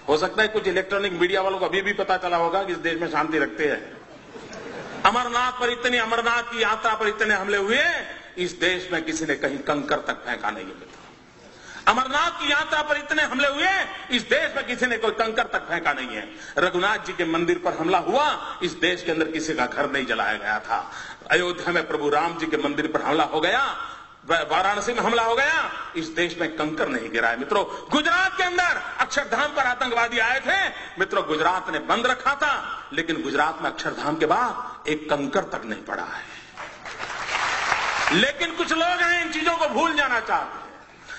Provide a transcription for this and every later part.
हो सकता है कुछ इलेक्ट्रॉनिक मीडिया वालों को अभी भी पता चला होगा कि इस देश में शांति रखते हैं। अमरनाथ की यात्रा पर इतने हमले हुए, इस देश में किसी ने कहीं कंकर तक फेंका नहीं है मित्रों। अमरनाथ की यात्रा पर इतने हमले हुए, इस देश में किसी ने कोई कंकर तक फेंका नहीं है। रघुनाथ जी के मंदिर पर हमला हुआ, इस देश के अंदर किसी का घर नहीं जलाया गया था। अयोध्या में प्रभु राम जी के मंदिर पर हमला हो गया, वाराणसी में हमला हो गया, इस देश में कंकर नहीं गिरा है मित्रों। गुजरात के अंदर अक्षरधाम पर आतंकवादी आए थे मित्रों, गुजरात ने बंद रखा था, लेकिन गुजरात में अक्षरधाम के बाद एक कंकर तक नहीं पड़ा है। लेकिन कुछ लोग हैं इन चीजों को भूल जाना चाहते हैं,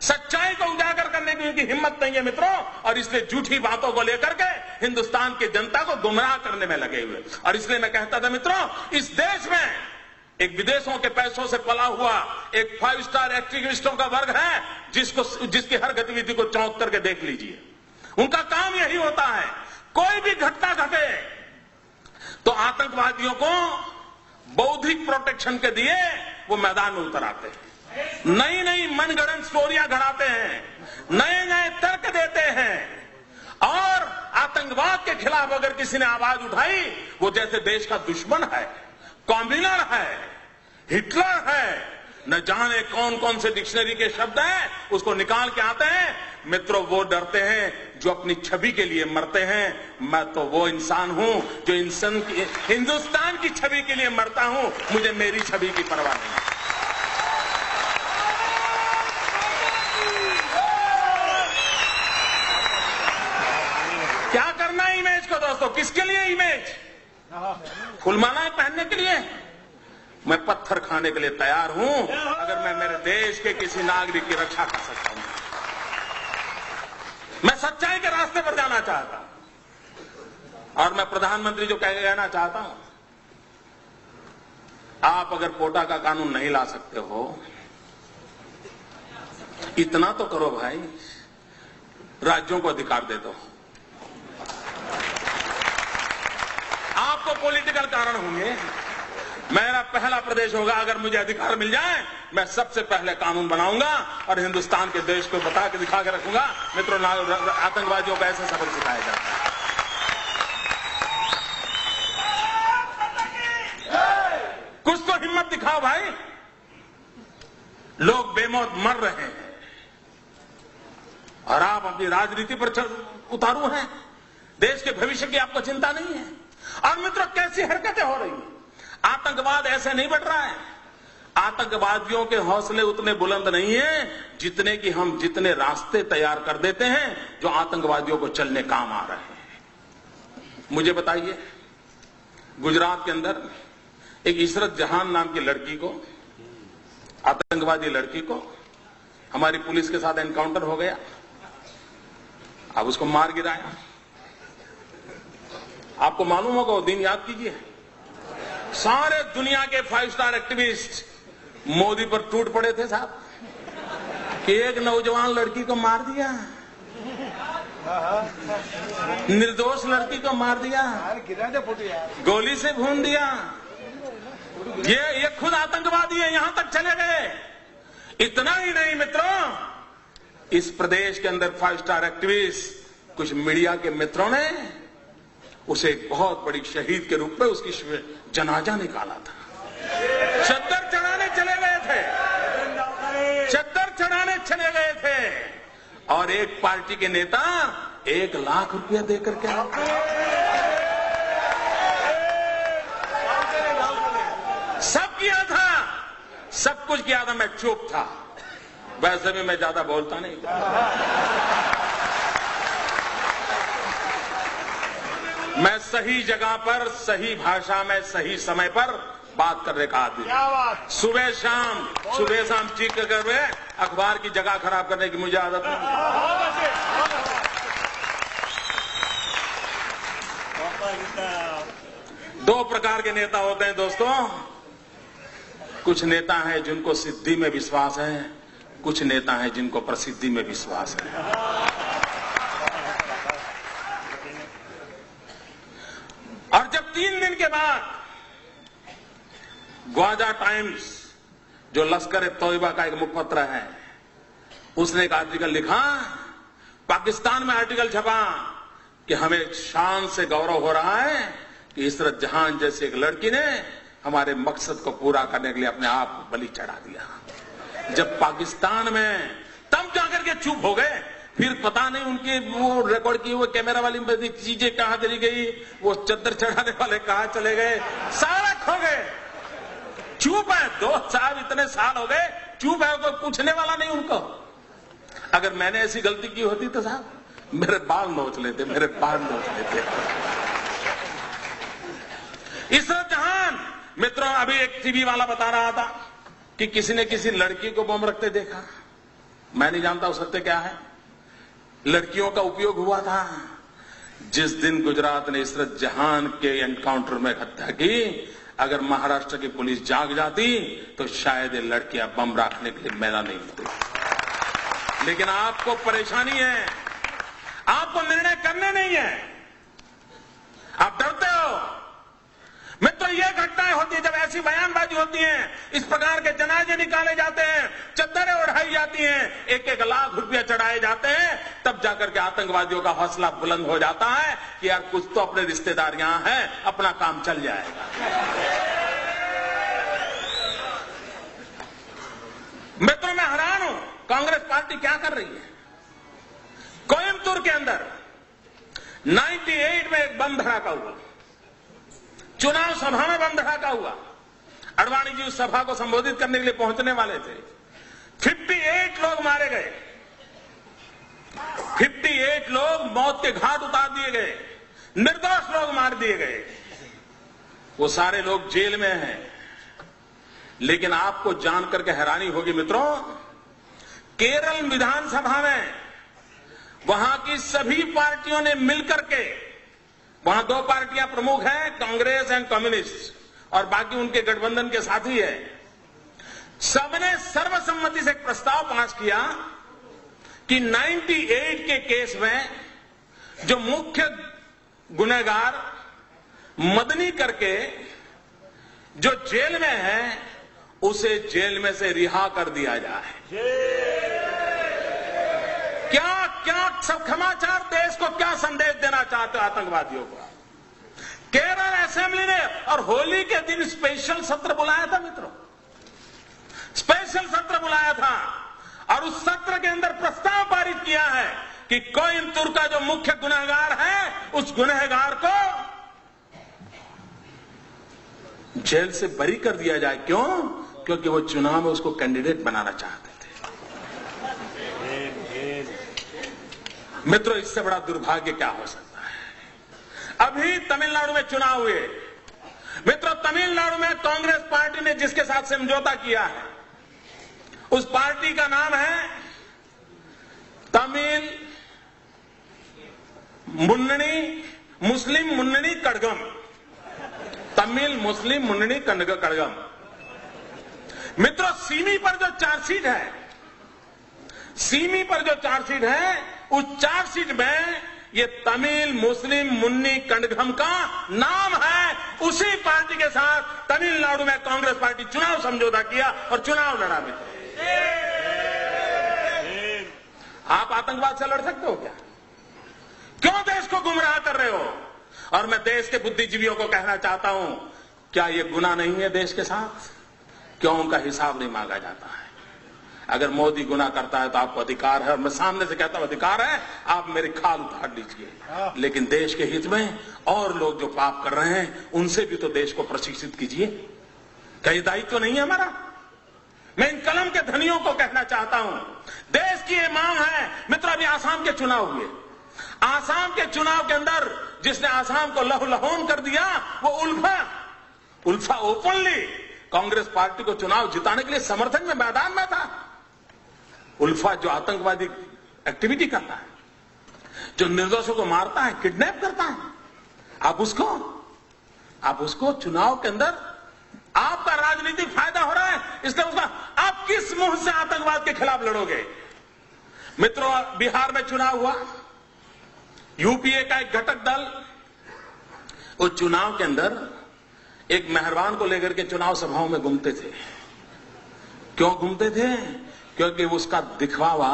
सच्चाई को उजागर करने की उनकी हिम्मत नहीं है मित्रों, और इसलिए झूठी बातों को लेकर के हिंदुस्तान की जनता को गुमराह करने में लगे हुए। और इसलिए मैं कहता था मित्रों, इस देश में एक विदेशों के पैसों से पला हुआ एक 5 स्टार एक्टिविस्टों का वर्ग है, जिसकी हर गतिविधि को चौंक करके देख लीजिए। उनका काम यही होता है, कोई भी घटना घटे तो आतंकवादियों को बौद्धिक प्रोटेक्शन के दिए वो मैदान में उतर आते हैं, नई नई मनगढ़ंत स्टोरियां गढ़ाते हैं, नए नए तर्क देते हैं, और आतंकवाद के खिलाफ अगर किसी ने आवाज उठाई, वो जैसे देश का दुश्मन है, कॉम्बिनर है, हिटलर है, न जाने कौन कौन से डिक्शनरी के शब्द हैं, उसको निकाल के आते हैं मित्रों। वो डरते हैं जो अपनी छवि के लिए मरते हैं। मैं तो वो इंसान हूं जो हिंदुस्तान की छवि के लिए मरता हूं, मुझे मेरी छवि की परवाह नहीं। क्या करना है इमेज को दोस्तों, किसके लिए इमेज? फुलमालाएं पहनने के लिए? मैं पत्थर खाने के लिए तैयार हूं अगर मैं मेरे देश के किसी नागरिक की रक्षा कर सकता हूं। मैं सच्चाई के रास्ते पर जाना चाहता हूं, और मैं प्रधानमंत्री जो कहना चाहता हूं, आप अगर कोटा का कानून नहीं ला सकते हो, इतना तो करो भाई, राज्यों को अधिकार दे दो। आपको पॉलिटिकल कारण होंगे, मेरा पहला प्रदेश होगा, अगर मुझे अधिकार मिल जाए मैं सबसे पहले कानून बनाऊंगा और हिंदुस्तान के देश को बता के दिखा के रखूंगा मित्रों, आतंकवादियों को ऐसे सबक सिखाया जाता है। कुछ तो हिम्मत दिखाओ भाई, लोग बेमौत मर रहे हैं और आप अपनी राजनीति पर उतारू हैं, देश के भविष्य की आपको चिंता नहीं है। और मित्रों, कैसी हरकतें हो रही हैं, आतंकवाद ऐसे नहीं बढ़ रहा है। आतंकवादियों के हौसले उतने बुलंद नहीं है जितने रास्ते तैयार कर देते हैं जो आतंकवादियों को चलने काम आ रहे हैं। मुझे बताइए, गुजरात के अंदर एक इशरत जहान नाम की लड़की को, आतंकवादी लड़की को, हमारी पुलिस के साथ एनकाउंटर हो गया, अब उसको मार गिराया। आपको मालूम होगा वो दिन, याद कीजिए, सारे दुनिया के 5 स्टार एक्टिविस्ट मोदी पर टूट पड़े थे साहब कि एक नौजवान लड़की को मार दिया, निर्दोष लड़की को मार दिया, गोली से भून दिया। ये खुद आतंकवादी है, यहां तक चले गए। इतना ही नहीं मित्रों, इस प्रदेश के अंदर 5 स्टार एक्टिविस्ट, कुछ मीडिया के मित्रों ने उसे एक बहुत बड़ी शहीद के रूप में उसकी जनाजा निकाला था। चद्दर चढ़ाने चले गए थे, चद्दर चढ़ाने चले गए थे, और एक पार्टी के नेता 1 लाख रुपया देकर के सब किया था, सब कुछ किया था। मैं चुप था, वैसे भी मैं ज्यादा बोलता नहीं था। मैं सही जगह पर, सही भाषा में, सही समय पर बात करने का आदमी। सुबह शाम चीख कर अखबार की जगह खराब करने की मुझे आदत नहीं। दो प्रकार के नेता होते हैं दोस्तों, कुछ नेता हैं जिनको सिद्धि में विश्वास है, कुछ नेता हैं जिनको प्रसिद्धि में विश्वास है। और जब 3 दिन के बाद ग्वाजा टाइम्स, जो लश्कर तोयबा का एक मुखपत्र है, उसने एक आर्टिकल लिखा, पाकिस्तान में आर्टिकल छपा कि हमें शान से गौरव हो रहा है कि इशरत जहां जैसी एक लड़की ने हमारे मकसद को पूरा करने के लिए अपने आप को बलि चढ़ा दिया। जब पाकिस्तान में तब जाकर के चुप हो गए, फिर पता नहीं उनकी वो रिकॉर्ड की वो कैमरा वाली चीजें कहां चली गई, वो चद्दर चढ़ाने वाले कहां चले गए, सारा खो गए। चुप है, 2 साल इतने साल हो गए चुप है, कोई पूछने वाला नहीं उनको। अगर मैंने ऐसी गलती की होती तो साहब मेरे बाल नोच लेते, मेरे बाल नोच लेते। इशरत जहां, मित्रों, अभी एक टीवी वाला बता रहा था कि किसी ने किसी लड़की को बम रखते देखा। मैं नहीं जानता वो सत्य क्या है। लड़कियों का उपयोग हुआ था। जिस दिन गुजरात ने इशरत जहां के एनकाउंटर में हत्या की, अगर महाराष्ट्र की पुलिस जाग जाती तो शायद ये लड़कियां बम रखने के लिए मैदान नहीं होती। लेकिन आपको परेशानी है, आपको निर्णय करने नहीं है, आप डरते हो। मित्रों, ये घटनाएं होती है जब ऐसी बयानबाजी होती है, इस प्रकार के जनाजे निकाले जाते हैं, चद्दरें उड़ाई जाती हैं, 1-1 लाख रुपया चढ़ाए जाते हैं, तब जाकर के आतंकवादियों का हौसला बुलंद हो जाता है कि यार कुछ तो अपने रिश्तेदार यहां हैं, अपना काम चल जाएगा। मित्रों, मैं हैरान हूं कांग्रेस पार्टी क्या कर रही है। कोयम्बतूर के अंदर 98 में एक बम धड़ाका हुआ, चुनाव सभा में बम धड़ाका हुआ। अडवाणी जी उस सभा को संबोधित करने के लिए पहुंचने वाले थे। 58 लोग मारे गए, 58 लोग मौत के घाट उतार दिए गए, निर्दोष लोग मार दिए गए। वो सारे लोग जेल में हैं। लेकिन आपको जानकर के हैरानी होगी मित्रों, केरल विधानसभा में वहां की सभी पार्टियों ने मिलकर के, वहां 2 पार्टियां प्रमुख हैं, कांग्रेस एंड कम्युनिस्ट, और बाकी उनके गठबंधन के साथी है, सबने सर्वसम्मति से एक प्रस्ताव पास किया कि 98 के केस में जो मुख्य गुनहगार मदनी करके जो जेल में है, उसे जेल में से रिहा कर दिया जाए। क्या क्या सब समाचार देश को क्या संदेश देना चाहते हो आतंकवादियों को। केरल असेंबली ने और होली के दिन स्पेशल सत्र बुलाया था मित्रों, स्पेशल सत्र बुलाया था, और उस सत्र के अंदर प्रस्ताव पारित किया है कि कोयम्बतूर का जो मुख्य गुनहगार है, उस गुनहगार को जेल से बरी कर दिया जाए। क्यों? क्योंकि वो चुनाव में उसको कैंडिडेट बनाना चाहते थे। मित्रों, इससे बड़ा दुर्भाग्य क्या हो सकता है। अभी तमिलनाडु में चुनाव हुए मित्रों, तमिलनाडु में कांग्रेस पार्टी ने जिसके साथ समझौता किया है, उस पार्टी का नाम है तमिल मुस्लिम मुन्नणी कड़गम, तमिल मुस्लिम मुन्नणी कड़गम। मित्रों, सीमी पर जो चार्जशीट है, सीमी पर जो चार्जशीट है, उस चार्जशीट में ये तमिल मुस्लिम मुन्नी कड़गम का नाम है। उसी पार्टी के साथ तमिलनाडु में कांग्रेस पार्टी चुनाव समझौता किया और चुनाव लड़ा। मित्रों, आप आतंकवाद से लड़ सकते हो क्या? क्यों देश को गुमराह कर रहे हो? और मैं देश के बुद्धिजीवियों को कहना चाहता हूं, क्या यह गुनाह नहीं है देश के साथ? क्यों उनका हिसाब नहीं मांगा जाता है? अगर मोदी गुनाह करता है तो आपको अधिकार है, और मैं सामने से कहता हूं अधिकार है, आप मेरी खाल उतार लीजिए। लेकिन देश के हित में और लोग जो पाप कर रहे हैं, उनसे भी तो देश को प्रशिक्षित कीजिए। क्या ये दायित्व तो नहीं है हमारा? मैं इन कलम के धनियों को कहना चाहता हूं, देश की ये मांग है। मित्रों, अभी आसाम के चुनाव हुए, आसाम के चुनाव के अंदर जिसने आसाम को लहूलुहान कर दिया, वो उल्फा ओपनली कांग्रेस पार्टी को चुनाव जिताने के लिए समर्थन में मैदान में था। उल्फा जो आतंकवादी एक्टिविटी करता है, जो निर्दोषों को मारता है, किडनैप करता है, आप उसको चुनाव के अंदर आपका राजनीतिक फायदा हो रहा है, इसलिए उसका आप किस मुंह से आतंकवाद के खिलाफ लड़ोगे? मित्रों, बिहार में चुनाव हुआ, यूपीए का एक घटक दल उस चुनाव के अंदर एक मेहरबान को लेकर के चुनाव सभाओं में घूमते थे। क्यों घूमते थे? क्योंकि उसका दिखवावा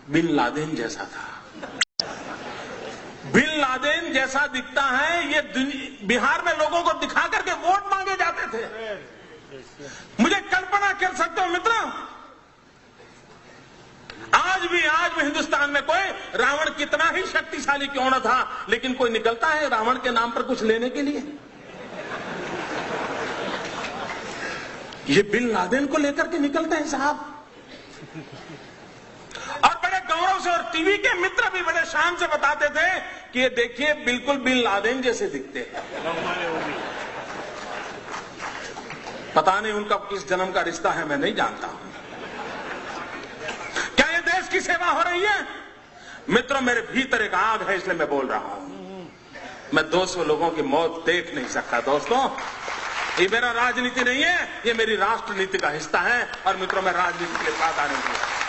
बिन लादेन जैसा था। बिन लादेन जैसा दिखता है, ये बिहार में लोगों को दिखा करके वोट मांगे जाते थे। मुझे कल्पना कर सकते हो मित्रों, आज भी हिंदुस्तान में कोई रावण कितना ही शक्तिशाली क्यों न था, लेकिन कोई निकलता है रावण के नाम पर कुछ लेने के लिए। ये बिन लादेन को लेकर के निकलते हैं साहब, और बड़े गौरव से, और टीवी के मित्र भी बड़े शान से बताते थे कि ये देखिए बिल्कुल बिन लादेन जैसे दिखते हैं। पता नहीं उनका किस जन्म का रिश्ता है, मैं नहीं जानता हूं। क्या ये देश की सेवा हो रही है? मित्रों, मेरे भीतर एक आग है, इसलिए मैं बोल रहा हूं। मैं 200 लोगों की मौत देख नहीं सकता दोस्तों। ये मेरा राजनीति नहीं है, ये मेरी राष्ट्र नीति का हिस्सा है। और मित्रों, मैं राजनीति के लिए वादा नहीं किया।